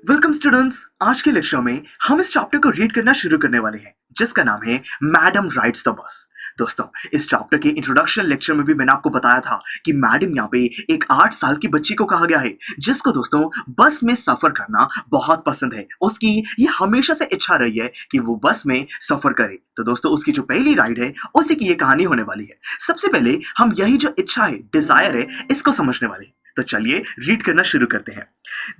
Welcome students. आज के lecture में हम इस चैप्टर को रीड करना शुरू करने वाले हैं जिसका नाम है मैडम राइड्स द बस। दोस्तों, इस चैप्टर के इंट्रोडक्शन लेक्चर में भी मैंने आपको बताया था कि मैडम यहाँ पे एक 8 साल की बच्ची को कहा गया है जिसको दोस्तों बस में सफर करना बहुत पसंद है। उसकी ये हमेशा से इच्छा रही है कि वो बस में सफर करे। तो दोस्तों, उसकी जो पहली राइड है उसी की ये कहानी होने वाली है। सबसे पहले हम यही जो इच्छा है, डिजायर है, इसको समझने वाले हैं। तो चलिए रीड करना शुरू करते हैं।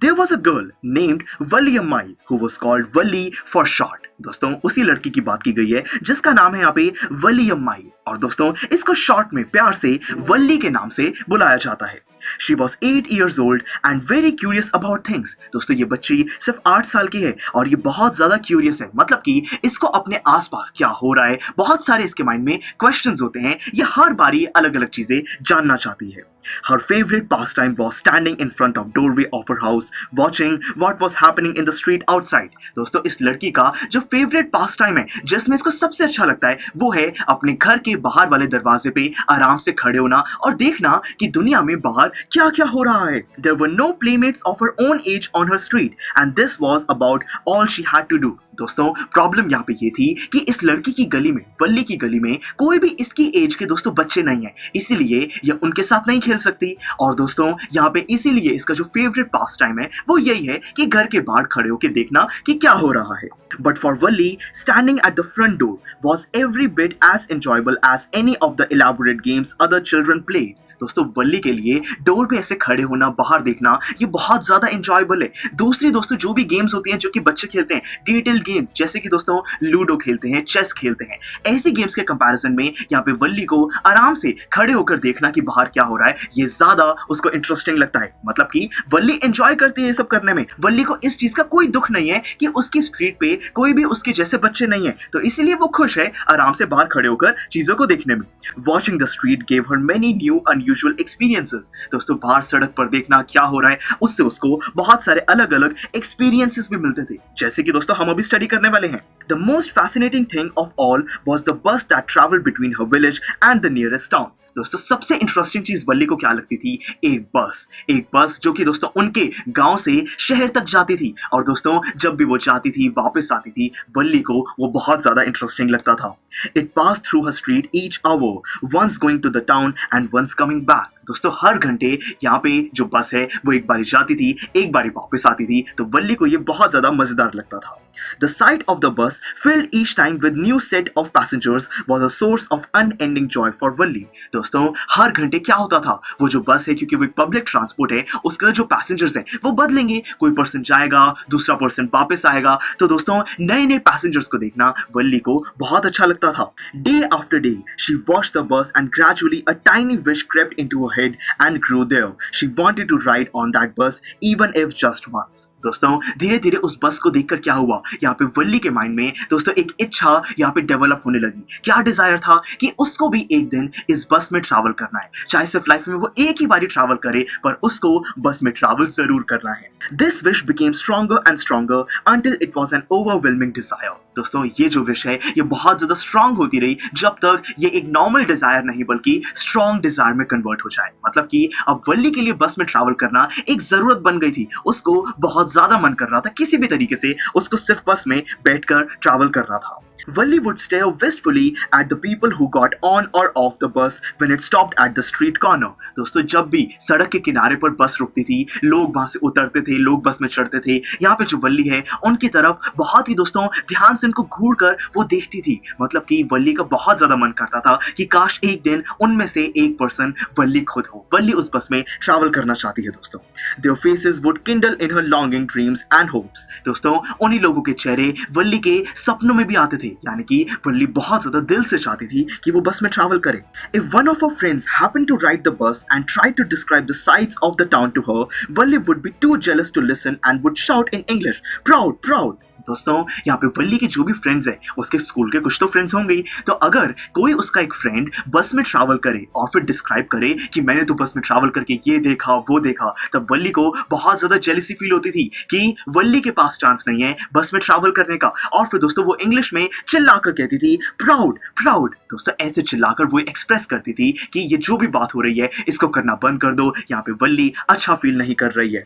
There was a girl named Valli Ammai who was called Valli for short। दोस्तों, उसी लड़की की बात की गई है जिसका नाम है यहाँ पे वली अम्माई, और दोस्तों इसको शॉर्ट में प्यार से वल्ली के नाम से बुलाया जाता है। She was 8 years old and very curious about things। दोस्तों, ये बच्ची सिर्फ 8 साल की है और ये बहुत ज्यादा क्यूरियस है, मतलब कि इसको अपने आसपास क्या हो रहा है, बहुत सारे इसके माइंड में क्वेश्चंस होते हैं। ये हर बारी अलग अलग चीजें जानना चाहती है। Her favorite pastime was standing in front of doorway of her house, watching what was happening in the street outside। दोस्तों, इस लड़की का जो फेवरेट पास टाइम है, जिसमें इसको सबसे अच्छा लगता है, वो है अपने घर के बाहर वाले दरवाजे पे आराम से खड़े होना और देखना कि दुनिया में बाहर क्या क्या हो रहा है। There were no playmates of her own age on her street, and this was about all she had to do। दोस्तों, प्रॉब्लम यहाँ पे ये थी कि इस लड़की की गली में, वल्ली की गली में कोई भी इसकी एज के दोस्तों बच्चे नहीं है, इसीलिए ये उनके साथ नहीं खेल सकती। और दोस्तों, यहाँ पे इसीलिए इसका जो फेवरेट पास टाइम है वो यही है कि घर के बाहर खड़े होकर देखना कि क्या हो रहा है। But for Valli, standing at the front door was every bit as enjoyable as any of the elaborate games other children played। दोस्तों, वल्ली के लिए डोर पे ऐसे खड़े होना, बाहर देखना, ये बहुत ज्यादा एंजॉयबल है। दूसरी दोस्तों जो भी गेम्स होती हैं जो कि बच्चे खेलते हैं, डिटेल गेम जैसे कि दोस्तों लूडो खेलते हैं, चेस खेलते हैं, ऐसी गेम्स के कंपैरिजन में यहाँ पे वल्ली को आराम से खड़े होकर देखना कि बाहर क्या हो रहा है, ये ज्यादा उसको इंटरेस्टिंग लगता है। मतलब कि वल्ली एंजॉय करती है ये सब करने में। वल्ली को इस चीज का कोई दुख नहीं है कि उसकी स्ट्रीट पे कोई भी उसके जैसे बच्चे नहीं है, तो इसीलिए वो खुश है आराम से बाहर खड़े होकर चीजों को देखने में। Watching the street gave her many new usual experiences. दोस्तों, बाहर सड़क पर देखना क्या हो रहा है, उससे उसको बहुत सारे अलग अलग एक्सपीरियंसेस भी मिलते थे, जैसे कि दोस्तों हम अभी स्टडी करने वाले हैं। The most fascinating thing of all was the bus that travelled between her village and the nearest town. दोस्तों, सबसे इंटरेस्टिंग चीज वल्ली को क्या लगती थी? एक बस जो कि दोस्तों उनके गांव से शहर तक जाती थी। और दोस्तों, जब भी वो जाती थी, वापस आती थी, वल्ली को वो बहुत ज्यादा इंटरेस्टिंग लगता था। It pass through her street each hour, once going to the town and once coming back. दोस्तों, हर घंटे यहाँ पे जो बस है वो एक बारी जाती थी, एक बारी वापस आती थी, तो वल्ली को ये बहुत ज्यादा मजेदार लगता था। The sight of the bus filled each time with new set of passengers was a source of unending joy for Valli। दोस्तों, हर घंटे क्या होता था, वो जो बस है, क्योंकि वो एक पब्लिक ट्रांसपोर्ट है, उसके जो पैसेंजर्स हैं वो बदलेंगे, कोई पर्सन जाएगा, दूसरा पर्सन वापस आएगा, तो दोस्तों नए नए पैसेंजर्स को देखना वल्ली को बहुत अच्छा लगता था। Day after day she watched the bus and gradually a tiny wish crept into her head and grew there। She wanted to ride on that bus even if just once। दोस्तों, धीरे धीरे उस बस को देखकर क्या हुआ, यहाँ पे वल्ली के माइंड में दोस्तों एक इच्छा यहाँ पे डेवलप होने लगी। क्या डिजायर था कि उसको भी एक दिन इस बस में ट्रैवल करना है, चाहे सिर्फ लाइफ में वो एक ही बारी ट्रैवल करे, पर उसको बस में ट्रैवल जरूर करना है। This wish became stronger and stronger until it was an overwhelming desire. दोस्तों, ये जो विश है ये बहुत ज्यादा स्ट्रांग होती रही जब तक ये एक नॉर्मल डिजायर नहीं बल्कि स्ट्रांग डिजायर में कन्वर्ट हो जाए। मतलब कि अब वल्ली के लिए बस में ट्रैवल करना एक जरूरत बन गई थी, उसको बहुत ज्यादा मन कर रहा था, किसी भी तरीके से उसको सिर्फ बस में बैठकर ट्रैवल करना था। Valli would stare wistfully at the people who got on or off the bus when it stopped at the street corner। दोस्तों, जब भी सड़क के किनारे पर बस रुकती थी, लोग वहां से उतरते थे, लोग बस में चढ़ते थे, यहाँ पे जो वल्ली है उनकी तरफ बहुत ही दोस्तों ध्यान से उनको घूर कर वो देखती थी। मतलब कि वल्ली का बहुत ज्यादा मन करता था कि काश एक दिन उनमें से एक पर्सन वल्ली खुद हो। वल्ली उस बस में ट्रैवल करना चाहती है दोस्तों। Their faces would kindle in her longing dreams and hopes। दोस्तों, उन्हीं लोगों के चेहरे वल्ली के सपनों में भी आते थे, यानी कि वल्ली बहुत ज्यादा दिल से चाहती थी कि वो बस में ट्रैवल करे। If one of her friends happened to ride the bus and tried to describe the sights of the town to her, Valli would be too jealous to listen and would shout in English, "Proud, proud!" दोस्तों, यहाँ पे वल्ली के जो भी friends हैं, उसके school के कुछ तो फ्रेंड्स होंगे, तो अगर कोई उसका एक फ्रेंड बस में ट्रैवल करे और फिर डिस्क्राइब करे कि मैंने तो बस में ट्रैवल करके ये देखा वो देखा, तब वल्ली को बहुत ज्यादा जेलसी फील होती थी कि वल्ली के पास चांस नहीं है बस में ट्रैवल करने का। और फिर दोस्तों वो इंग्लिश में चिल्लाकर कहती थी प्राउड प्राउड। दोस्तों, ऐसे चिल्लाकर वो एक्सप्रेस करती थी कि ये जो भी बात हो रही है इसको करना बंद कर दो, यहाँ पे वल्ली अच्छा फील नहीं कर रही है।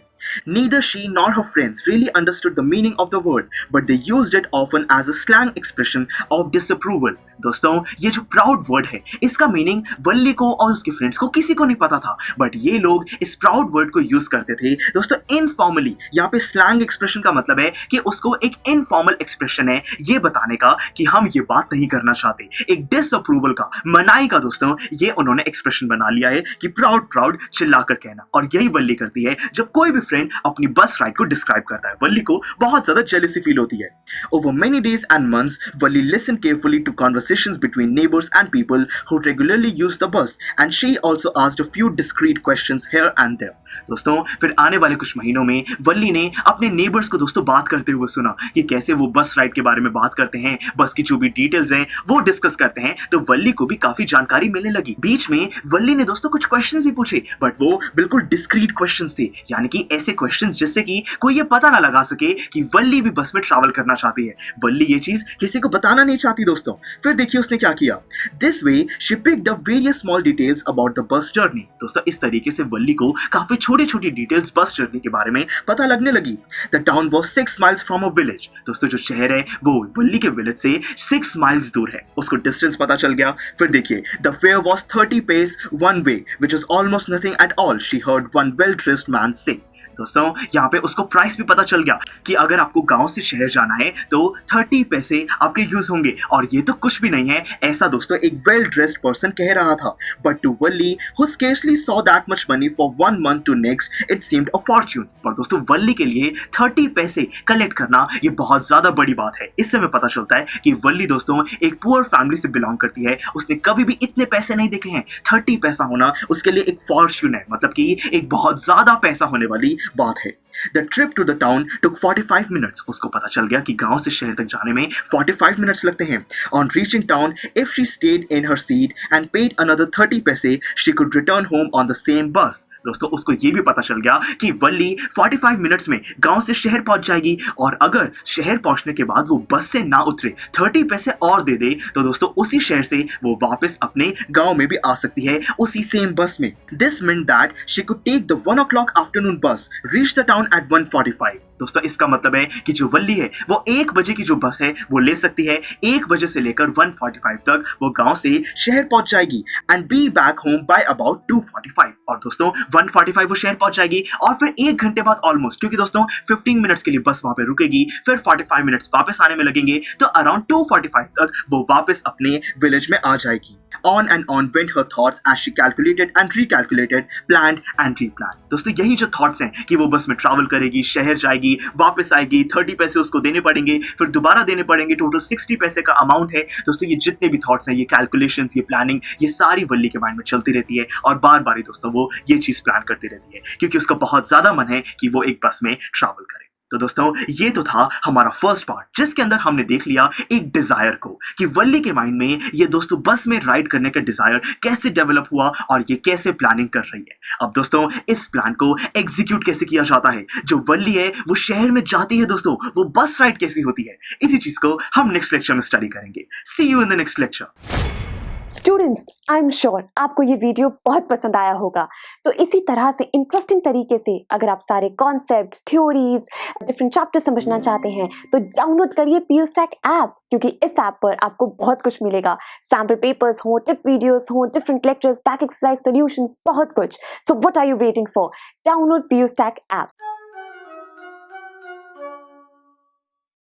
Neither she nor her friends really understood the meaning of the word, but they used it often as a slang expression of disapproval. दोस्तों ये जो प्राउड वर्ड है इसका मीनिंग वल्ली को और उसके फ्रेंड्स को किसी को नहीं पता था, बट ये लोग इस प्राउड वर्ड को यूज करते थे दोस्तों इनफॉर्मली। यहाँ पे स्लैंग एक्सप्रेशन का मतलब है कि उसको एक इनफॉर्मल एक्सप्रेशन है ये बताने का कि हम ये बात नहीं करना चाहते, एक डिसअप्रूवल का, मनाई का दोस्तों ये उन्होंने एक्सप्रेशन बना लिया है कि प्राउड प्राउड चिल्लाकर कहना। और यही वल्ली करती है जब कोई भी फ्रेंड अपनी बस राइड को डिस्क्राइब करता है, वल्ली को बहुत ज्यादा जेलसी फील होती है। Over many days and months Valli listen carefully to conversations between neighbors and people who regularly use the bus, and she also asked a few discreet questions here and there. दोस्तों फिर आने वाले कुछ महीनों में वल्ली ने अपने नेबर्स को दोस्तों बात करते हुए सुना कि कैसे वो बस राइड के बारे में बात करते हैं, बस की जो भी डिटेल्स हैं वो डिस्कस करते हैं, तो वल्ली को भी काफी जानकारी मिलने लगी। बीच में वल्ली ने दोस्तों कुछ क्वेश्चंस भी पूछे, बट वो बिल्कुल डिस्क्रीट क्वेश्चंस थे, यानी कि ऐसे क्वेश्चंस जिससे कि कोई ये पता ना लगा सके कि वल्ली भी बस में ट्रैवल करना चाहती है। वल्ली ये चीज किसी को बताना नहीं चाहती दोस्तों। फिर देखिए उसने क्या किया। This way she picked up various small details about the bus journey. दोस्तों इस तरीके से वल्ली को काफी छोटी छोटी डिटेल्स बस जर्नी के बारे में पता लगने लगी। The town was 6 miles from a village. दोस्तों जो शहर है वो वल्ली के विलेज से 6 माइल्स दूर है, उसको डिस्टेंस पता चल गया। फिर देखिए the fare was 30 paise one way which is almost nothing at all, she heard one well dressed man से। दोस्तों यहाँ पे उसको प्राइस भी पता चल गया कि अगर आपको गांव से शहर जाना है तो 30 पैसे आपके यूज होंगे, और ये तो कुछ भी नहीं है, ऐसा दोस्तों एक वेल ड्रेस्ड पर्सन कह रहा था। But to Valli who scarcely saw that much money for 1 month to next it seemed a fortune. पर दोस्तों वल्ली के लिए 30 पैसे कलेक्ट करना ये बहुत ज्यादा बड़ी बात है। इससे हमें पता चलता है कि वल्ली दोस्तों एक पुअर फैमिली से बिलोंग करती है, उसने कभी भी इतने पैसे नहीं देखे हैं। 30 पैसा होना उसके लिए एक फॉर्च्यून है, मतलब कि एक बहुत ज्यादा पैसा होने वाली बात है। The trip to the town took 45 minutes. उसको पता चल गया कि गांव से शहर तक जाने में 45 मिनट्स लगते हैं। On reaching town, if she stayed in her seat and paid another 30 पैसे, she could return home on the same bus. दोस्तों उसको ये भी पता चल गया कि वल्ली 45 मिनट्स में गांव से शहर पहुंच जाएगी, और अगर शहर पहुंचने के बाद वो बस से ना उतरे, 30 पैसे और दे दे, तो दोस्तों उसी शहर से वो वापस अपने गांव में भी आ सकती है उसी सेम बस में। This meant that she could take the 1 o'clock afternoon bus, reach the town at 1:45. दोस्तों इसका मतलब है कि जो वल्ली है वो 1 बजे की जो बस है वो ले सकती है, 1 बजे से लेकर 1:45 तक वो गांव से शहर पहुंच जाएगी, and be back home by about 2:45। और दोस्तों 1:45 वो शहर पहुंच जाएगी, और फिर 1 घंटे बाद ऑलमोस्ट, क्योंकि दोस्तों 15 मिनट्स के लिए बस वहां पे रुकेगी, फिर 45 मिनट्स वापस आने में लगेंगे, तो अराउंड 2:45 तक वो वापस अपने विलेज में आ जाएगी। On and on went her thoughts as she calculated and recalculated, planned and replanned. दोस्तों यही जो थॉट्स हैं कि वो बस में ट्रैवल करेगी, शहर जाएगी, वापस आएगी, 30 पैसे उसको देने पड़ेंगे, फिर दोबारा देने पड़ेंगे, टोटल 60 पैसे का अमाउंट है। दोस्तों ये जितने भी थॉट्स हैं, ये कैलकुलेशंस, ये प्लानिंग, ये सारी वल्ली के माइंड में चलती रहती है, और बार बार ही दोस्तों वो ये चीज प्लान करती रहती है, क्योंकि उसका बहुत ज्यादा मन है कि वो एक बस में ट्रैवल करे। तो दोस्तों ये तो था हमारा फर्स्ट पार्ट, जिसके अंदर हमने देख लिया एक डिजायर को, कि वल्ली के माइंड में ये दोस्तों बस में राइड करने का डिजायर कैसे डेवलप हुआ और ये कैसे प्लानिंग कर रही है। अब दोस्तों इस प्लान को एग्जीक्यूट कैसे किया जाता है, जो वल्ली है वो शहर में जाती है दोस्तों, वो बस राइड कैसी होती है, इसी चीज को हम नेक्स्ट लेक्चर में स्टडी करेंगे। See you in the next lecture. Students, I am sure आपको ये वीडियो बहुत पसंद आया होगा। तो इसी तरह से इंटरेस्टिंग तरीके से अगर आप सारे कॉन्सेप्ट्स, थ्योरीज, डिफरेंट चैप्टर समझना चाहते हैं तो डाउनलोड करिए PUSTAC ऐप, क्योंकि इस ऐप पर आपको बहुत कुछ मिलेगा। सैम्पल पेपर्स हो, टिप वीडियोस हो, different lectures, back exercise solutions, बहुत कुछ। So what are you waiting for? Download PUSTAC app.